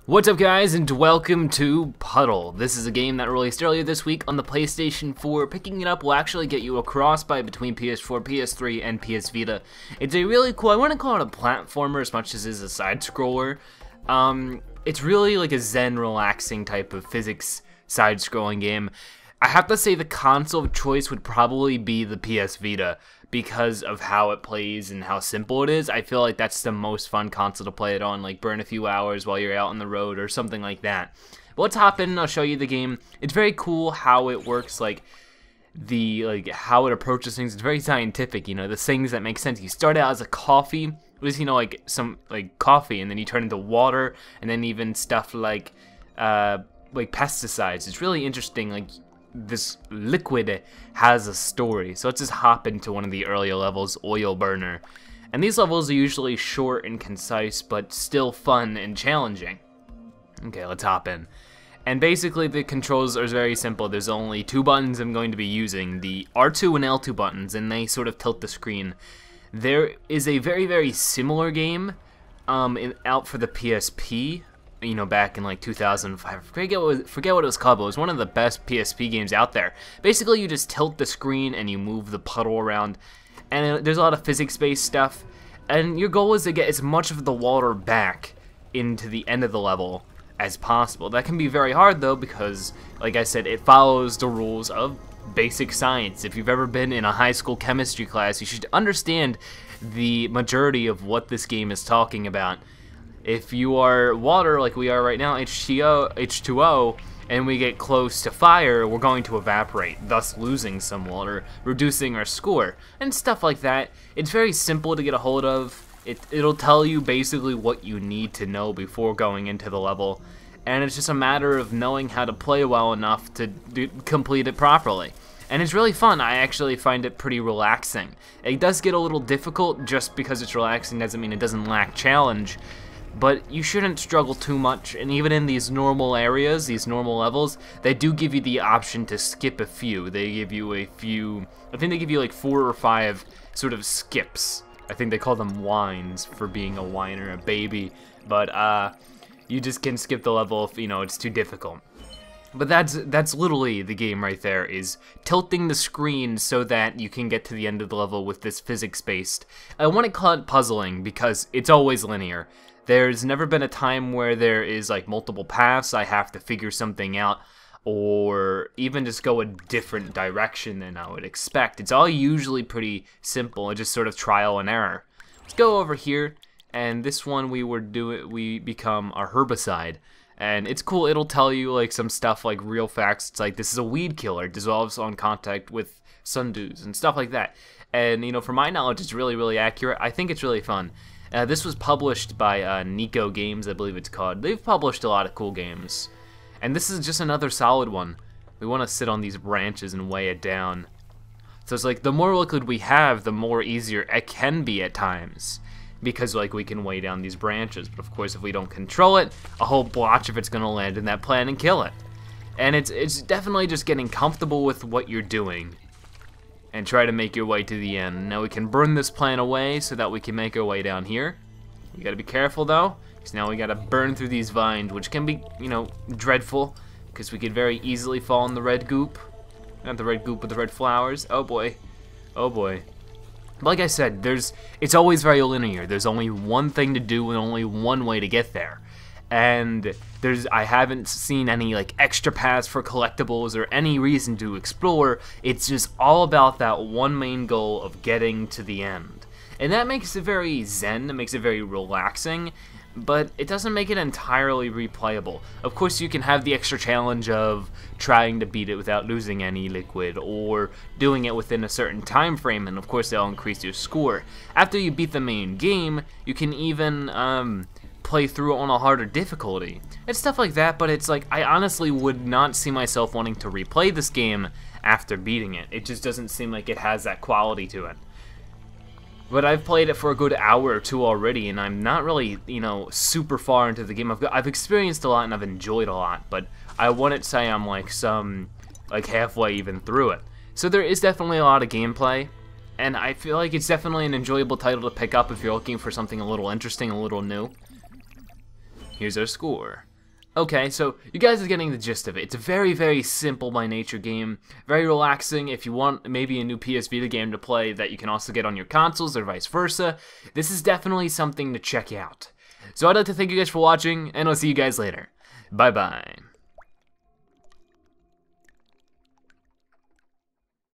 What's up guys, and welcome to Puddle. This is a game that released earlier this week on the PlayStation 4. Picking it up will actually get you a cross-buy between PS4, PS3, and PS Vita. It's a really cool, I want to call it a platformer as much as it is a side-scroller. It's really like a zen, relaxing type of physics side-scrolling game. I have to say the console of choice would probably be the PS Vita because of how it plays and how simple it is. I feel like that's the most fun console to play it on, like burn a few hours while you're out on the road or something like that. But let's hop in and I'll show you the game. It's very cool how it works, how it approaches things. It's very scientific, you know, the things that make sense. You start out as a coffee, with, you know, some coffee, and then you turn into water, and then even stuff like pesticides. It's really interesting, like this liquid has a story. So let's just hop into one of the earlier levels, Oil Burner. And these levels are usually short and concise, but still fun and challenging. Okay, let's hop in. And basically the controls are very simple. There's only two buttons I'm going to be using, the R2 and L2 buttons, and they sort of tilt the screen. There is a very, very similar game out for the PSP, you know, back in like 2005. Forget what it was called, but it was one of the best PSP games out there. Basically, you just tilt the screen and you move the puddle around, and there's a lot of physics-based stuff, and your goal is to get as much of the water back into the end of the level as possible. That can be very hard, though, because, like I said, it follows the rules of basic science. If you've ever been in a high school chemistry class, you should understand the majority of what this game is talking about. If you are water, like we are right now, H2O, and we get close to fire, we're going to evaporate, thus losing some water, reducing our score, and stuff like that. It's very simple to get a hold of. It'll tell you basically what you need to know before going into the level, and it's just a matter of knowing how to play well enough to complete it properly. And it's really fun. I actually find it pretty relaxing. It does get a little difficult. Just because it's relaxing doesn't mean it doesn't lack challenge. But you shouldn't struggle too much, and even in these normal areas, these normal levels, they do give you the option to skip a few. They give you a few, I think they give you like 4 or 5 sort of skips. I think they call them whines for being a whiner, a baby, but you just can skip the level if, you know, it's too difficult. But that's literally the game right there, is tilting the screen so that you can get to the end of the level with this physics-based. I want to call it puzzling because it's always linear. There's never been a time where there is like multiple paths, I have to figure something out, or even just go a different direction than I would expect. It's all usually pretty simple, it's just sort of trial and error. Let's go over here, and this one we become our Herbicide. And it's cool, it'll tell you like some stuff, like real facts. It's like, this is a weed killer, dissolves on contact with sundews and stuff like that. And, you know, from my knowledge, it's really, really accurate. I think it's really fun. This was published by Nico Games, I believe it's called. They've published a lot of cool games. And this is just another solid one. We want to sit on these branches and weigh it down. So it's like, the more liquid we have, the more easier it can be at times. Because like we can weigh down these branches. But of course, if we don't control it, a whole blotch of it's going to land in that plant and kill it. And it's definitely just getting comfortable with what you're doing and try to make your way to the end. Now we can burn this plant away so that we can make our way down here. We gotta be careful though, because now we gotta burn through these vines, which can be, you know, dreadful, because we could very easily fall in the red goop. Not the red goop, but the red flowers. Oh boy. Oh boy. Like I said, it's always very linear. There's only one thing to do and only one way to get there. And I haven't seen any like extra paths for collectibles or any reason to explore. It's just all about that one main goal of getting to the end. And that makes it very zen, it makes it very relaxing, but it doesn't make it entirely replayable. Of course, you can have the extra challenge of trying to beat it without losing any liquid, or doing it within a certain time frame, and of course that'll increase your score. After you beat the main game, you can even play through it on a harder difficulty. It's stuff like that, but it's like, I honestly would not see myself wanting to replay this game after beating it. It just doesn't seem like it has that quality to it. But I've played it for a good hour or two already, and I'm not really, you know, super far into the game. I've experienced a lot and I've enjoyed a lot, but I wouldn't say I'm like halfway even through it. So there is definitely a lot of gameplay, and I feel like it's definitely an enjoyable title to pick up if you're looking for something a little interesting, a little new. Here's our score. Okay, so you guys are getting the gist of it. It's a very, very simple by nature game. Very relaxing. If you want maybe a new PS Vita game to play that you can also get on your consoles or vice versa, this is definitely something to check out. So I'd like to thank you guys for watching, and I'll see you guys later. Bye-bye.